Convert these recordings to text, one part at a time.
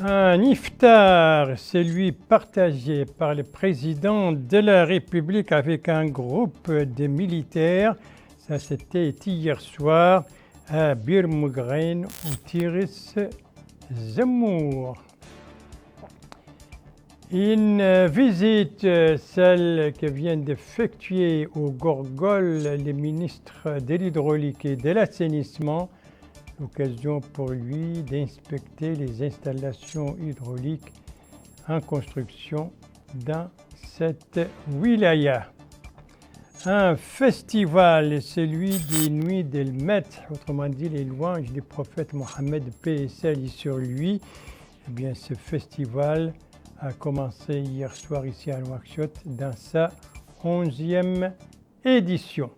Un iftar, celui partagé par le président de la République avec un groupe de militaires. Ça, c'était hier soir à Bir Mougraine, au Tiris Zemmour. Une visite, celle que viennent d'effectuer au Gorgol les ministres de l'hydraulique et de l'assainissement, l'occasion pour lui d'inspecter les installations hydrauliques en construction dans cette wilaya. Un festival, celui des Nuits del Met, autrement dit les louanges du prophète Mohammed, paix et salut sur lui. Eh bien, ce festival a commencé hier soir ici à Nouakchott dans sa 11e édition.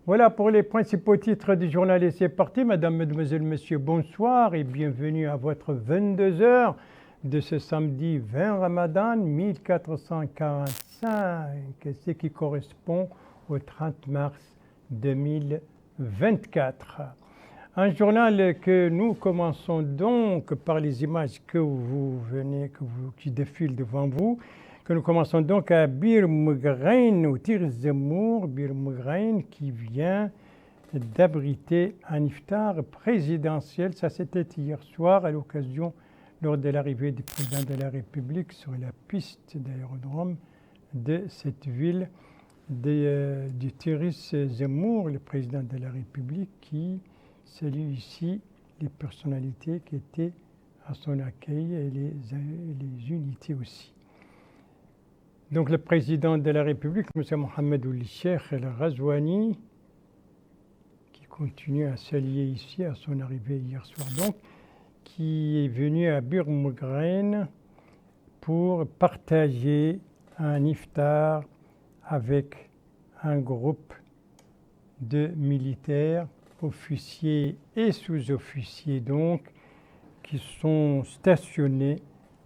Voilà pour les principaux titres du journal et c'est parti. Madame, Mademoiselle, Monsieur, bonsoir et bienvenue à votre 22h de ce samedi 20 Ramadan 1445, ce qui correspond au 30 mars 2024. Un journal que nous commençons donc par les images qui défilent devant vous. Que nous commençons donc à Bir Mougraine, au Tiris Zemmour, Bir Mougraine qui vient d'abriter un iftar présidentiel. Ça, c'était hier soir à l'occasion, lors de l'arrivée du président de la République sur la piste d'aérodrome de cette ville du Tiris Zemmour, le président de la République qui salue ici les personnalités qui étaient à son accueil et les unités aussi. Donc le président de la République, M. Mohamed Ould Cheikh El Ghazouani, qui continue à s'allier ici à son arrivée hier soir, donc, qui est venu à Bir Mougraine pour partager un iftar avec un groupe de militaires, officiers et sous-officiers donc, qui sont stationnés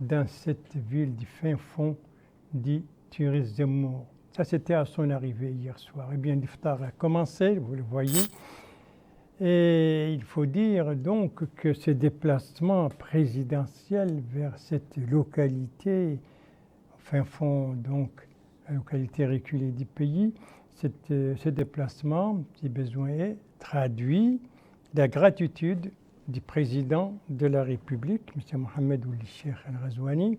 dans cette ville du fin fond du Tiris Zemmour. Ça, c'était à son arrivée hier soir. Eh bien, l'iftar a commencé, vous le voyez. Et il faut dire donc que ce déplacement présidentiel vers cette localité, fin fond donc, la localité reculée du pays, ce déplacement, si besoin est, traduit la gratitude du président de la République, M. Mohamed Ould Cheikh El Ghazouani,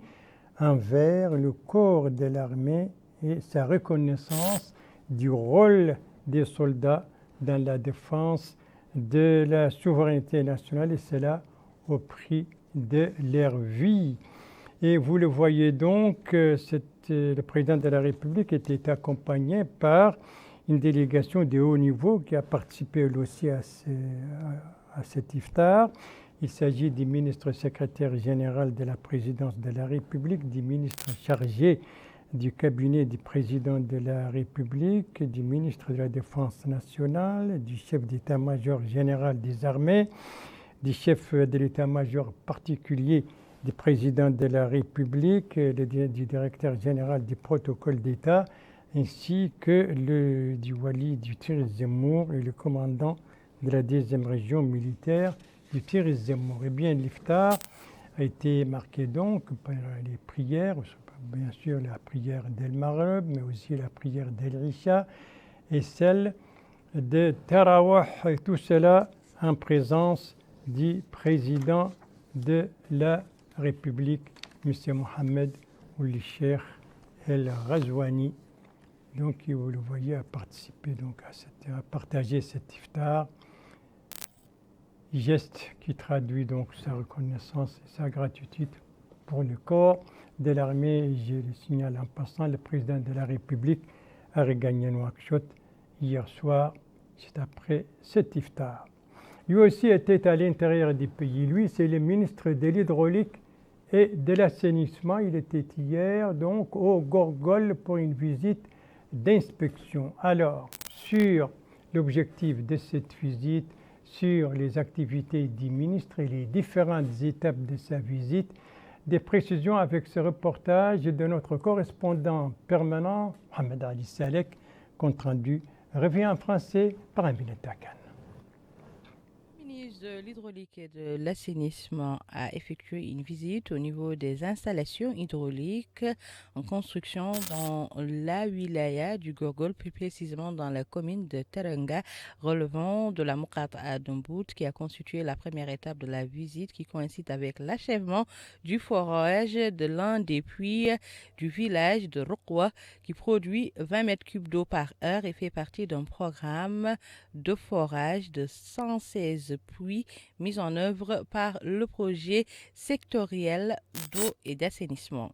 envers le corps de l'armée et sa reconnaissance du rôle des soldats dans la défense de la souveraineté nationale et cela au prix de leur vie. Et vous le voyez donc, le président de la République était accompagné par une délégation de haut niveau qui a participé aussi à cet iftar. Il s'agit du ministre secrétaire général de la présidence de la République, du ministre chargé du cabinet du président de la République, du ministre de la Défense nationale, du chef d'état-major général des armées, du chef de l'état-major particulier du président de la République, du directeur général du protocole d'État, ainsi que du wali du Tiris Zemmour et le commandant de la 2e région militaire du Tiris Zemmour. Eh bien, l'iftar a été marqué donc par les prières, bien sûr la prière d'El Maghreb, mais aussi la prière d'El Isha et celle de Tarawih, et tout cela en présence du président de la République, M. Mohamed Ould Cheikh El Ghazouani. Donc, vous le voyez, a participé donc à partager cet iftar. Geste qui traduit donc sa reconnaissance et sa gratitude pour le corps de l'armée. Je le signale en passant, le président de la République a regagné Nouakchott hier soir, juste après cet iftar. Lui aussi était à l'intérieur du pays. Lui, c'est le ministre de l'hydraulique et de l'assainissement. Il était hier donc au Gorgol pour une visite d'inspection. Alors, sur l'objectif de cette visite, sur les activités du ministre et les différentes étapes de sa visite, des précisions avec ce reportage de notre correspondant permanent, Mohamed Ali Salek, compte rendu revient en français par Aminata Khan. ministre de l'Hydraulique et de l'Assainissement a effectué une visite au niveau des installations hydrauliques en construction dans la wilaya du Gorgol, plus précisément dans la commune de Teranga, relevant de la Moukata Dombout, qui a constitué la première étape de la visite qui coïncide avec l'achèvement du forage de l'un des puits du village de Rokwa qui produit 20 mètres cubes d'eau par heure et fait partie d'un programme de forage de 116 puits mis en œuvre par le projet sectoriel d'eau et d'assainissement.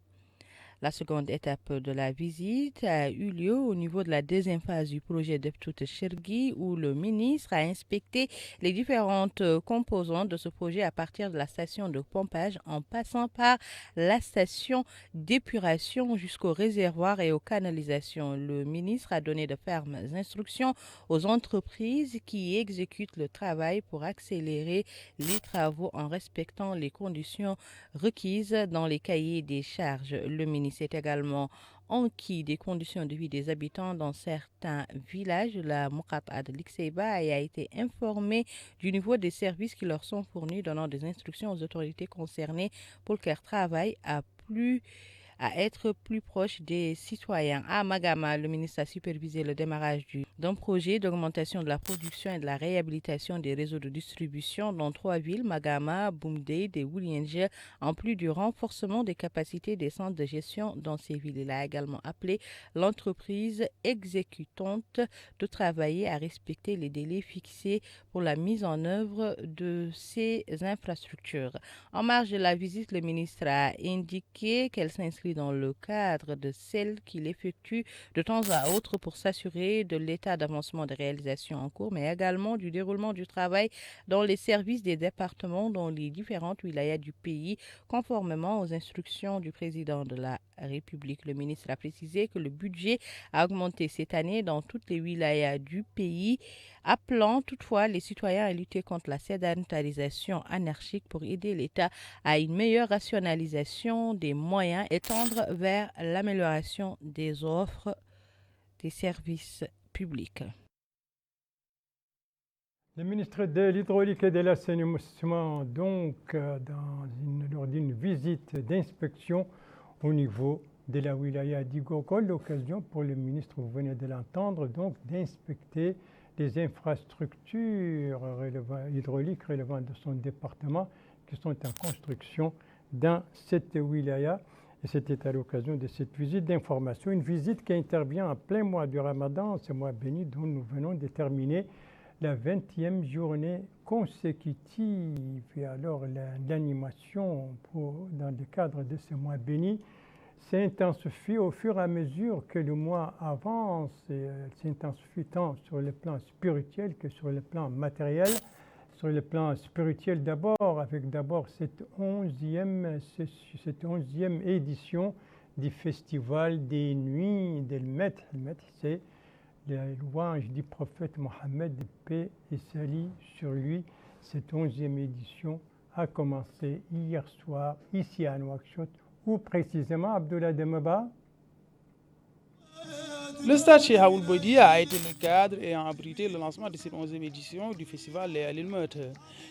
La seconde étape de la visite a eu lieu au niveau de la deuxième phase du projet d'Eptout Chergui où le ministre a inspecté les différentes composantes de ce projet à partir de la station de pompage en passant par la station d'épuration jusqu'au réservoir et aux canalisations. Le ministre a donné de fermes instructions aux entreprises qui exécutent le travail pour accélérer les travaux en respectant les conditions requises dans les cahiers des charges. Le ministre est également enquis des conditions de vie des habitants dans certains villages de la Moukata de l'Ixeba et a été informé du niveau des services qui leur sont fournis, donnant des instructions aux autorités concernées pour qu'elles travaillent à être plus proche des citoyens. À Magama, le ministre a supervisé le démarrage d'un projet d'augmentation de la production et de la réhabilitation des réseaux de distribution dans 3 villes, Magama, Boumdé et Woulienge, en plus du renforcement des capacités des centres de gestion dans ces villes. Il a également appelé l'entreprise exécutante de travailler à respecter les délais fixés pour la mise en œuvre de ces infrastructures. En marge de la visite, le ministre a indiqué qu'elle s'inscrit dans le cadre de celle qu'il effectue de temps à autre pour s'assurer de l'état d'avancement des réalisations en cours, mais également du déroulement du travail dans les services des départements dans les différentes wilayas du pays, conformément aux instructions du président de la République. Le ministre a précisé que le budget a augmenté cette année dans toutes les wilayas du pays, appelant toutefois les citoyens à lutter contre la sédentarisation anarchique pour aider l'État à une meilleure rationalisation des moyens et tendre vers l'amélioration des offres des services publics. Le ministre de l'Hydraulique et de l'Assainissement, lors d'une visite d'inspection au niveau de la wilaya d'Igokol, l'occasion pour le ministre, vous venez de l'entendre, donc d'inspecter les infrastructures hydrauliques relevant de son département qui sont en construction dans cette wilaya. Et c'était à l'occasion de cette visite d'information, une visite qui intervient en plein mois du Ramadan, ce mois béni dont nous venons de terminer la 20e journée consécutive. Et alors l'animation dans le cadre de ce mois béni s'intensifie au fur et à mesure que le mois avance, et s'intensifie tant sur le plan spirituel que sur le plan matériel. Sur le plan spirituel d'abord, avec cette 11e édition du Festival des Nuits d'El Met. El Met, c'est la louange du prophète Mohammed, paix et salut sur lui. Cette 11e édition a commencé hier soir ici à Nouakchott, ou précisément Abdullah Demeba. Le stade Cheikh Haoul Boudia a été le cadre ayant abrité le lancement de cette 11e édition du festival Les Alilmeut.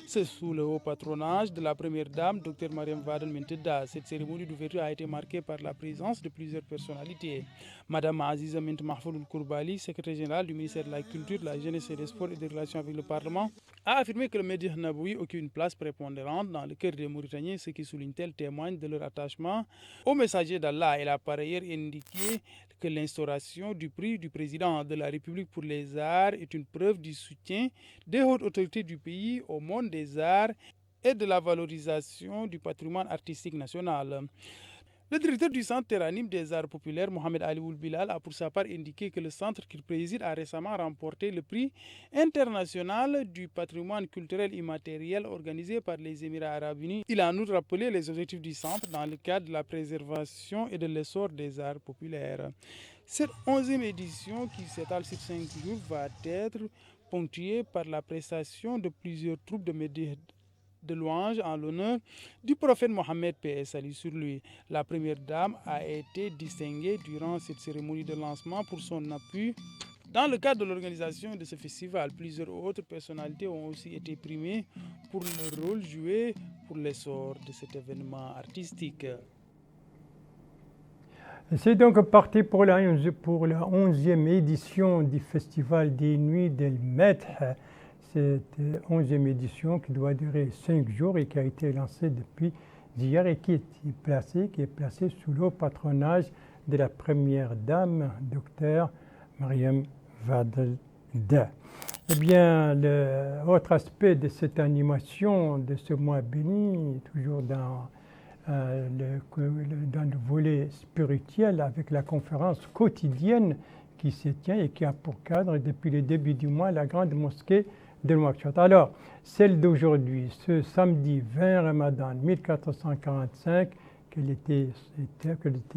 C'est sous le haut patronage de la première dame, Dr Mariam Vadel Menteda. Cette cérémonie d'ouverture a été marquée par la présence de plusieurs personnalités. Madame Aziza Ment Mahfoul Kourbali, secrétaire générale du ministère de la Culture, de la Jeunesse et des Sports et des Relations avec le Parlement, a affirmé que le Médina Naboui occupe une place prépondérante dans le cœur des Mauritaniens, ce qui souligne-t-elle témoigne de leur attachement au messager d'Allah. Elle a par ailleurs indiqué que l'instauration du prix du président de la République pour les arts est une preuve du soutien des hautes autorités du pays au monde des arts et de la valorisation du patrimoine artistique national. Le directeur du Centre Terranim des Arts Populaires, Mohamed Ali Oulbilal, a pour sa part indiqué que le centre qu'il préside a récemment remporté le prix international du patrimoine culturel immatériel organisé par les Émirats Arabes Unis. Il a en outre rappelé les objectifs du centre dans le cadre de la préservation et de l'essor des arts populaires. Cette 11e édition, qui s'étale sur 5 jours, va être ponctuée par la prestation de plusieurs troupes de louanges en l'honneur du prophète Mohammed, paix et salut sur lui. La première dame a été distinguée durant cette cérémonie de lancement pour son appui Dans le cadre de l'organisation de ce festival, plusieurs autres personnalités ont aussi été primées pour le rôle joué pour l'essor de cet événement artistique. C'est donc parti pour la 11e édition du Festival des Nuits del Medh. Cette 11e édition qui doit durer 5 jours et qui a été lancée depuis hier et qui est placée sous le patronage de la première dame, Dr Mariam Vadel Da. Eh bien, l'autre aspect de cette animation de ce mois béni, toujours dans le volet spirituel, avec la conférence quotidienne qui se tient et qui a pour cadre depuis le début du mois la grande mosquée de Nouakchott. Alors, celle d'aujourd'hui, ce samedi 20 Ramadan 1445, quel était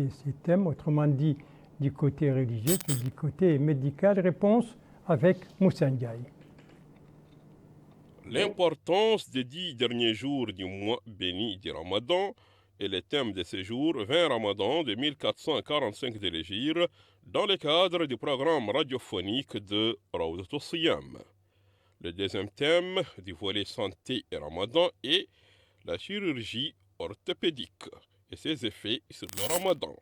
ces thèmes, autrement dit du côté religieux que du côté médical? Réponse avec Moussa Ndiaye. L'importance des 10 derniers jours du mois béni du Ramadan est le thème de ce jour 20 Ramadan de 1445 de l'Hégire dans le cadre du programme radiophonique de Rawdat al-Siyam. Le deuxième thème du volet santé et Ramadan est la chirurgie orthopédique et ses effets sur le Ramadan.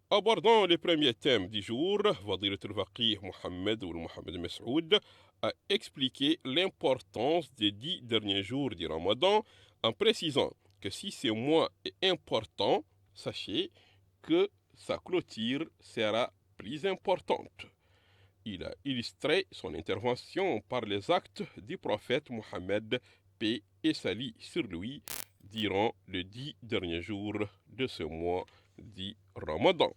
Abordant le premier thème du jour, Fadilat al-Faqih Mohamed ou Mohamed Messoud a expliqué l'importance des 10 derniers jours du Ramadan en précisant que si ce mois est important, sachez que sa clôture sera plus importante. Il a illustré son intervention par les actes du prophète Mohammed, paix et salut sur lui, durant les 10 derniers jours de ce mois dit Ramadan.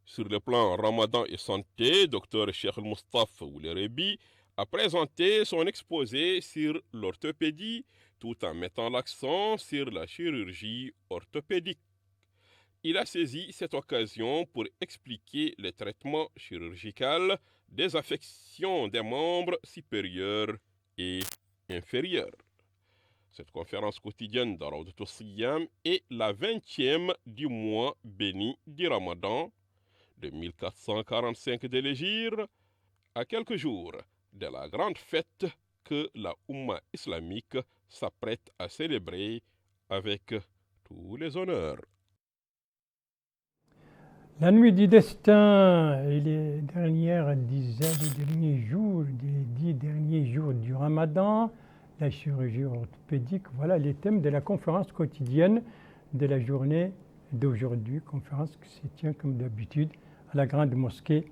Sur le plan Ramadan et santé, Dr Cheikh Al-Mustafa Oulerebi a présenté son exposé sur l'orthopédie tout en mettant l'accent sur la chirurgie orthopédique. Il a saisi cette occasion pour expliquer le traitement chirurgical des affections des membres supérieurs et inférieurs. Cette conférence quotidienne de Rawdat al-Siyam est la 20e du mois béni du Ramadan de 1445 de l'Hégire, à quelques jours de la grande fête que la Oumma islamique s'apprête à célébrer avec tous les honneurs. La nuit du destin et les dernières dizaines, les derniers jours, les 10 derniers jours du Ramadan, la chirurgie orthopédique, voilà les thèmes de la conférence quotidienne de la journée d'aujourd'hui, conférence qui se tient comme d'habitude à la grande mosquée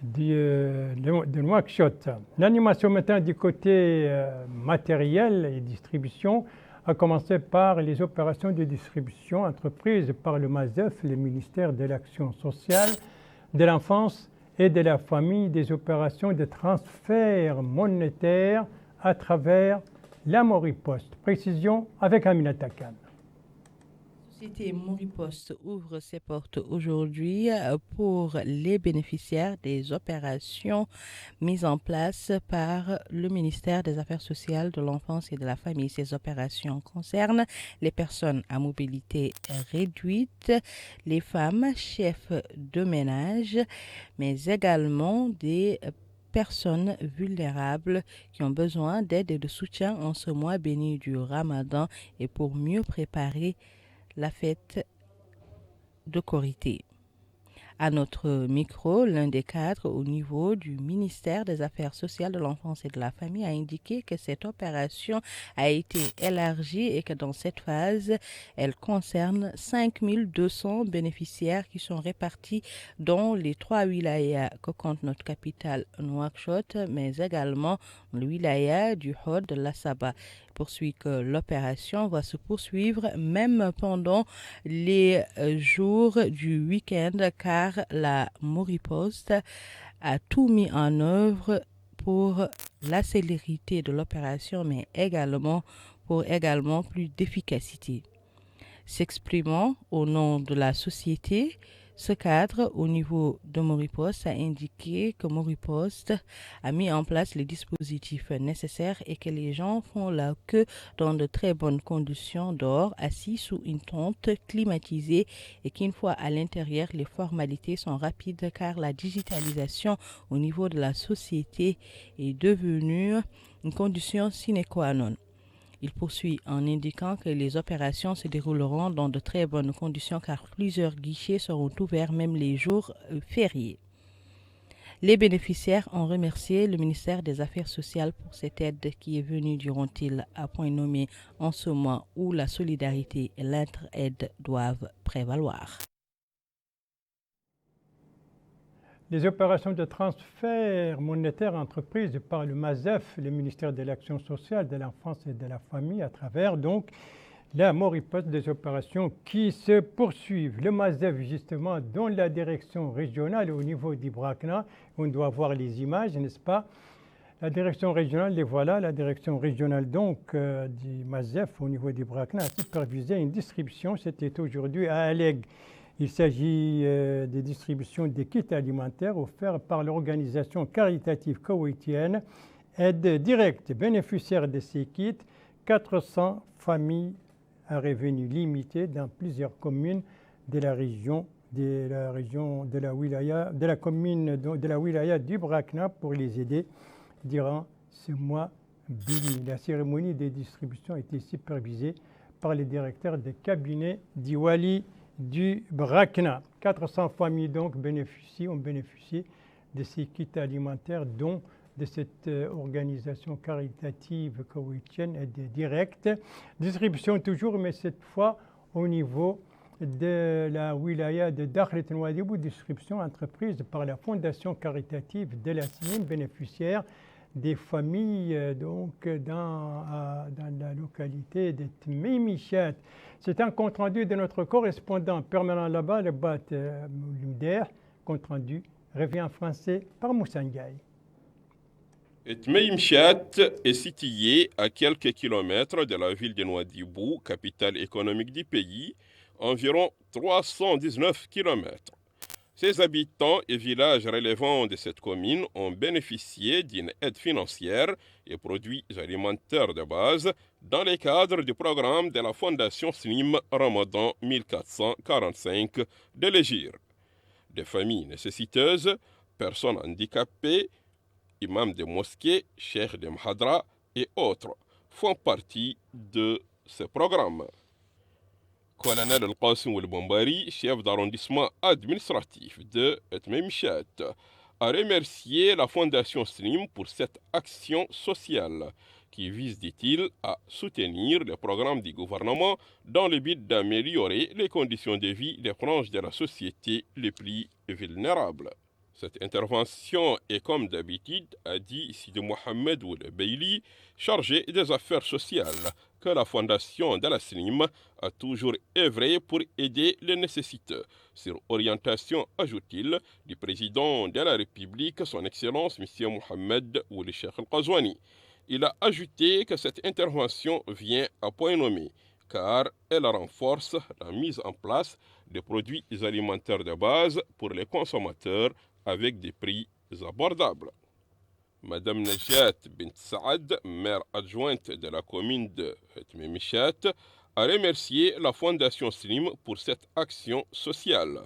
de Nouakchott. L'animation maintenant du côté matériel et distribution a commencé par les opérations de distribution entreprises par le MASEF, le ministère de l'Action sociale, de l'enfance et de la famille, des opérations de transfert monétaire à travers la Moripost. Précision avec Aminata Khan. La société Moripost ouvre ses portes aujourd'hui pour les bénéficiaires des opérations mises en place par le ministère des Affaires sociales, de l'enfance et de la famille. Ces opérations concernent les personnes à mobilité réduite, les femmes chefs de ménage, mais également des personnes vulnérables qui ont besoin d'aide et de soutien en ce mois béni du Ramadan et pour mieux préparer la fête de Korité. À notre micro, l'un des cadres au niveau du ministère des Affaires sociales, de l'enfance et de la famille a indiqué que cette opération a été élargie et que dans cette phase, elle concerne 5200 bénéficiaires qui sont répartis dans les 3 wilayas que compte notre capitale Nouakchott, mais également le wilaya du Hod de la Saba. Poursuit que l'opération va se poursuivre même pendant les jours du week-end car la Moripost a tout mis en œuvre pour la célérité de l'opération mais également pour plus d'efficacité. S'exprimant au nom de la société, Ce cadre, au niveau de Moripost, a indiqué que Moripost a mis en place les dispositifs nécessaires et que les gens font la queue dans de très bonnes conditions dehors, assis sous une tente climatisée et qu'une fois à l'intérieur, les formalités sont rapides car la digitalisation au niveau de la société est devenue une condition sine qua non. Il poursuit en indiquant que les opérations se dérouleront dans de très bonnes conditions car plusieurs guichets seront ouverts même les jours fériés. Les bénéficiaires ont remercié le ministère des Affaires sociales pour cette aide qui est venue durant-il à point nommé en ce mois où la solidarité et l'entraide doivent prévaloir. Les opérations de transfert monétaire entreprises par le MASEF, le ministère de l'Action sociale, de l'Enfance et de la Famille, à travers donc la Moripost, des opérations qui se poursuivent. Le MASEF, justement, dans la direction régionale au niveau d'Ibrakna, on doit voir les images, n'est-ce pas? La direction régionale, les voilà, la direction régionale donc du MASEF au niveau d'Ibrakna a supervisé une distribution, c'était aujourd'hui à Alleg. Il s'agit des distributions des kits alimentaires offerts par l'organisation caritative koweïtienne Aide Directe. Bénéficiaires de ces kits, 400 familles à revenus limités dans plusieurs communes de la région de la commune de la wilaya d'Ibrakna pour les aider durant ce mois béni. La cérémonie de distribution a été supervisée par le directeur de cabinet d'Iwali du Brakna. 400 familles donc ont bénéficié de ces kits alimentaires, dont de cette organisation caritative koweïtienne Aide Directe. Distribution toujours, mais cette fois au niveau de la wilaya de Dakhlet Nouadhibou, distribution entreprise par la fondation caritative de la SNIM, bénéficiaire des familles donc dans la localité de Tmimichat. C'est un compte-rendu de notre correspondant permanent là-bas, le Bat Moulider. Compte-rendu revient en français par Moussa Ndiaye. Tmimichat est situé à quelques kilomètres de la ville de Nouadhibou, capitale économique du pays, environ 319 kilomètres. Ses habitants et villages relevant de cette commune ont bénéficié d'une aide financière et produits alimentaires de base dans le cadre du programme de la Fondation SNIM Ramadan 1445 de l'Égir. Des familles nécessiteuses, personnes handicapées, imams de mosquées, cheikhs de Mhadra et autres font partie de ce programme. Colonel El-Qasim El-Bombari, chef d'arrondissement administratif de Tmimichat, a remercié la Fondation SNIM pour cette action sociale qui vise, dit-il, à soutenir les programmes du gouvernement dans le but d'améliorer les conditions de vie des franges de la société les plus vulnérables. Cette intervention est comme d'habitude, a dit Sidi Mohamed Ould Beili, chargé des affaires sociales, que la fondation de la SNIM a toujours œuvré pour aider les nécessiteux, sur orientation, ajoute-t-il, du président de la République, son Excellence M. Mohamed Ould Cheikh Al-Qazouani. Il a ajouté que cette intervention vient à point nommé, car elle renforce la mise en place de produits alimentaires de base pour les consommateurs avec des prix abordables. Madame Najat Bint Saad, maire adjointe de la commune de Tmimichat, a remercié la Fondation SNIM pour cette action sociale.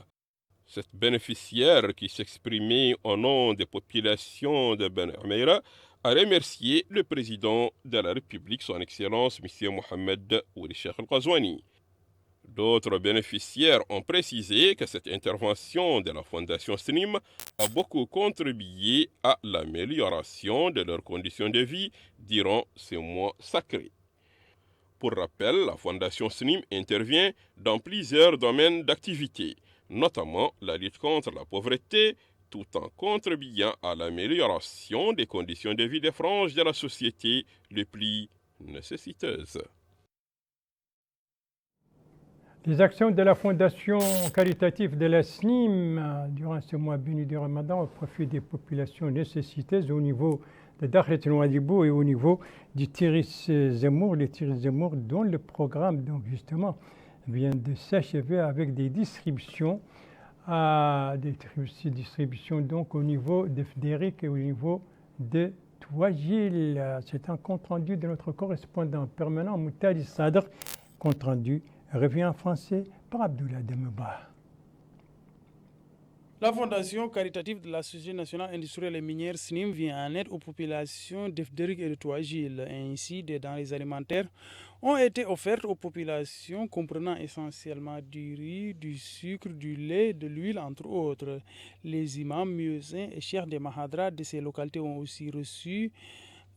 Cette bénéficiaire qui s'exprimait au nom des populations de Ben Ameira a remercié le président de la République, son Excellence M. Mohamed Ould Cheikh Al-Qazouani. D'autres bénéficiaires ont précisé que cette intervention de la Fondation SNIM a beaucoup contribué à l'amélioration de leurs conditions de vie durant ces mois sacrés. Pour rappel, la Fondation SNIM intervient dans plusieurs domaines d'activité, notamment la lutte contre la pauvreté, tout en contribuant à l'amélioration des conditions de vie des franges de la société les plus nécessiteuses. Les actions de la Fondation caritative de la SNIM durant ce mois béni du Ramadan au profit des populations nécessiteuses au niveau de Dakhlet Nouadhibou et au niveau du Tiris Zemmour, dont le programme donc justement vient de s'achever avec des distributions à des distributions donc au niveau de Frédéric et au niveau de Touagil. C'est un compte-rendu de notre correspondant permanent Moutali Sadr. Compte-rendu revient en français par Abdoulaye Demeba. La fondation caritative de la Société nationale industrielle et minière SNIM vient en aide aux populations d'Efderik et de Touagil. Ainsi, des denrées alimentaires ont été offertes aux populations comprenant essentiellement du riz, du sucre, du lait, de l'huile, entre autres. Les imams, muezzins et cheikhs des Mahadras de ces localités ont aussi reçu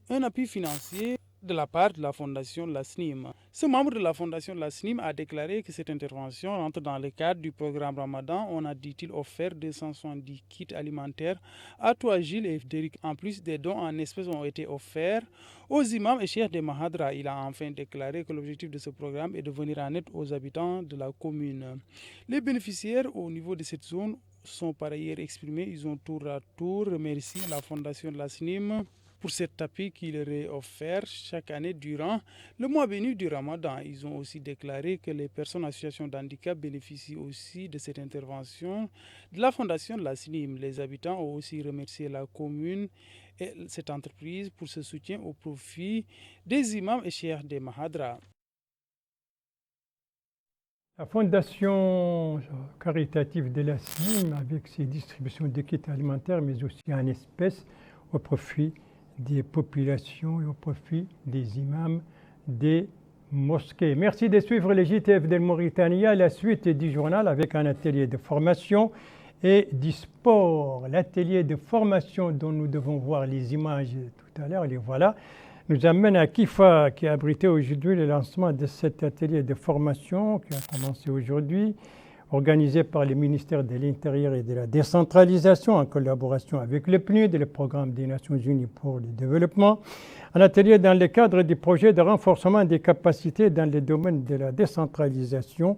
un appui financier de la part de la fondation La SNIM. Ce membre de la fondation La SNIM a déclaré que cette intervention rentre dans le cadre du programme Ramadan. On a, dit-il, offert 270 kits alimentaires à Touagil et Fdéric. En plus, des dons en espèces ont été offerts aux imams et cheikhs des Mahadras. Il a enfin déclaré que l'objectif de ce programme est de venir en aide aux habitants de la commune. Les bénéficiaires au niveau de cette zone sont par ailleurs exprimés. Ils ont tour à tour remercié la fondation La SNIM pour cet appui qui leur est offert chaque année durant le mois béni du Ramadan. Ils ont aussi déclaré que les personnes en situation de handicap bénéficient aussi de cette intervention de la fondation de la SNIM. Les habitants ont aussi remercié la commune et cette entreprise pour ce soutien au profit des imams et cheikhs des Mahadras. La fondation caritative de la SNIM, avec ses distributions de kits alimentaires, mais aussi en espèces, au profit des populations et au profit des imams des mosquées. Merci de suivre les JTF de Mauritanie, la suite du journal avec un atelier de formation et du sport. L'atelier de formation dont nous devons voir les images tout à l'heure, les voilà, nous amène à Kifa qui a abrité aujourd'hui le lancement de cet atelier de formation qui a commencé aujourd'hui, organisé par le ministère de l'Intérieur et de la décentralisation en collaboration avec le PNUD et le Programme des Nations Unies pour le développement. Un atelier dans le cadre du projet de renforcement des capacités dans le domaine de la décentralisation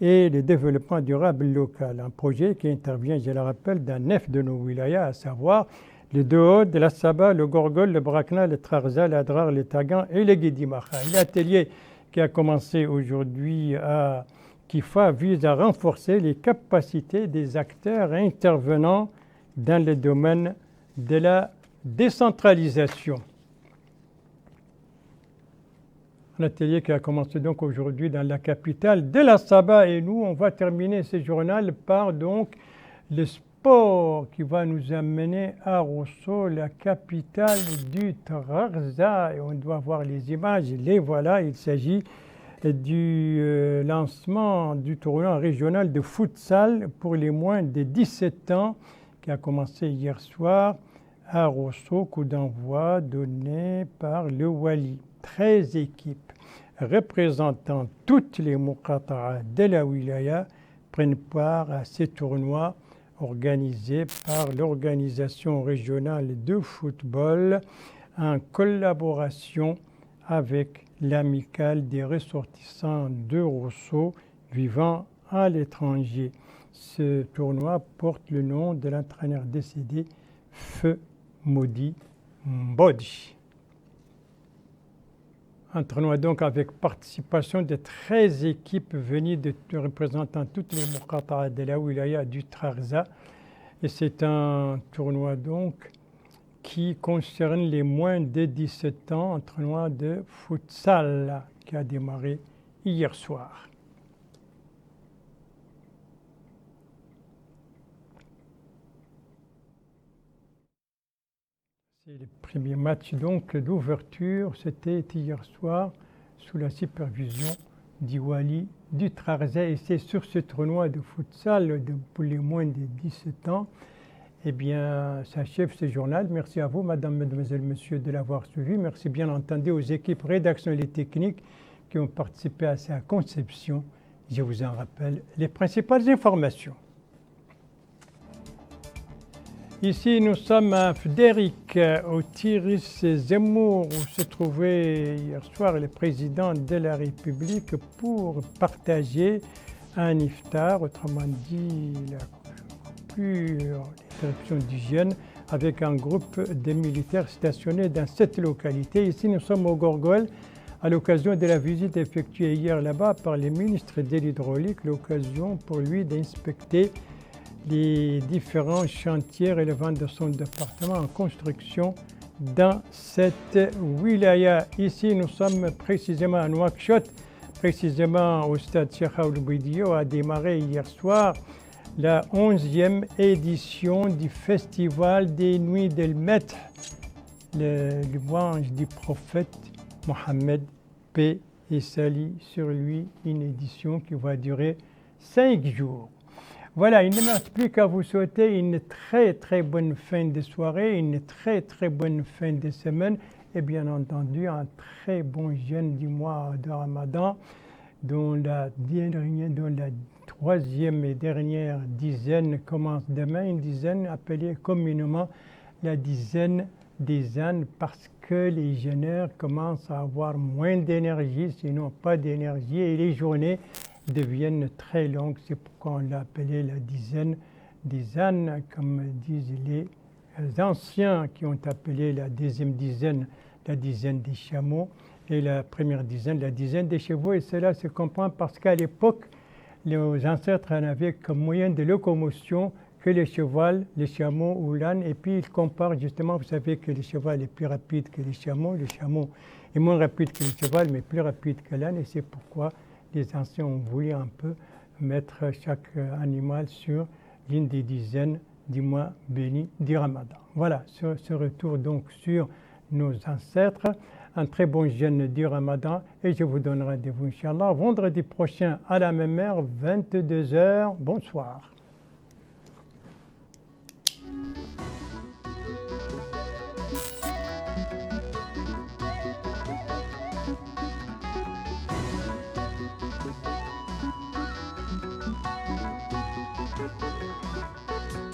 et le développement durable local. Un projet qui intervient, je le rappelle, dans 9 de nos wilayas, à savoir le Dohod, la Saba, le Gorgol, le Brakna, le Trarza, l'Adrar, le Tagan et le Guédimacha. L'atelier qui a commencé aujourd'hui à Kifa vise à renforcer les capacités des acteurs intervenant dans le domaine de la décentralisation. Un atelier qui a commencé donc aujourd'hui dans la capitale de la Saba et nous, on va terminer ce journal par donc le sport qui va nous amener à Rosso, la capitale du Trarza. Et on doit voir les images, les voilà, il s'agit du lancement du tournoi régional de futsal pour les moins de 17 ans qui a commencé hier soir à Rosso, coup d'envoi donné par le Wali. 13 équipes représentant toutes les muqata'a de la wilaya prennent part à ces tournois organisés par l'organisation régionale de football en collaboration avec l'amicale des ressortissants de Rosso vivant à l'étranger. Ce tournoi porte le nom de l'entraîneur décédé, Feu Modi Mbodi. Un tournoi donc avec participation de 13 équipes venues de représentant toutes les muqata'a de la wilaya du Trarza. Et c'est un tournoi donc qui concerne les moins de 17 ans, un tournoi de futsal qui a démarré hier soir. C'est le premier match donc d'ouverture, c'était hier soir sous la supervision du Wali du Trarza et c'est sur ce tournoi de futsal pour les moins de 17 ans. Eh bien, s'achève ce journal. Merci à vous, Madame, Mesdemoiselles, Messieurs, de l'avoir suivi. Merci bien entendu aux équipes rédactionnelles et techniques qui ont participé à sa conception. Je vous en rappelle les principales informations. Ici, nous sommes à Fdéric, au Tiris Zemmour, où se trouvait hier soir le président de la République pour partager un iftar, autrement dit la direction d'hygiène, avec un groupe de militaires stationnés dans cette localité. Ici, nous sommes au Gorgol, à l'occasion de la visite effectuée hier là-bas par le ministre de l'Hydraulique, l'occasion pour lui d'inspecter les différents chantiers relevant de son département en construction dans cette wilaya. Ici, nous sommes précisément à Nouakchott, précisément au stade Cheikh Ould Bouidia, a démarré hier soir la 11e édition du Festival des Nuits d'El Meth, le louange du prophète Mohammed, paix et salut sur lui, une édition qui va durer 5 jours. Voilà, il ne me reste plus qu'à vous souhaiter une très très bonne fin de soirée, une très très bonne fin de semaine et bien entendu un très bon jeûne du mois de Ramadan dont la troisième et dernière dizaine commence demain, une dizaine appelée communément la dizaine des ânes parce que les jeûneurs commencent à avoir moins d'énergie, sinon pas d'énergie et les journées deviennent très longues. C'est pourquoi on l'a appelé la dizaine des ânes, comme disent les anciens qui ont appelé la deuxième dizaine la dizaine des chameaux et la première dizaine la dizaine des chevaux. Et cela se comprend parce qu'à l'époque, les ancêtres n'avaient comme moyen de locomotion que le cheval, le chameau ou l'âne. Et puis ils comparent justement, vous savez que le cheval est plus rapide que le chameau est moins rapide que le cheval mais plus rapide que l'âne. Et c'est pourquoi les anciens ont voulu un peu mettre chaque animal sur l'une des dizaines du mois béni du Ramadan. Voilà, ce retour donc sur nos ancêtres. Un très bon jeûne du Ramadan et je vous donne rendez-vous, Inch'Allah, vendredi prochain à la même heure, 22h. Bonsoir.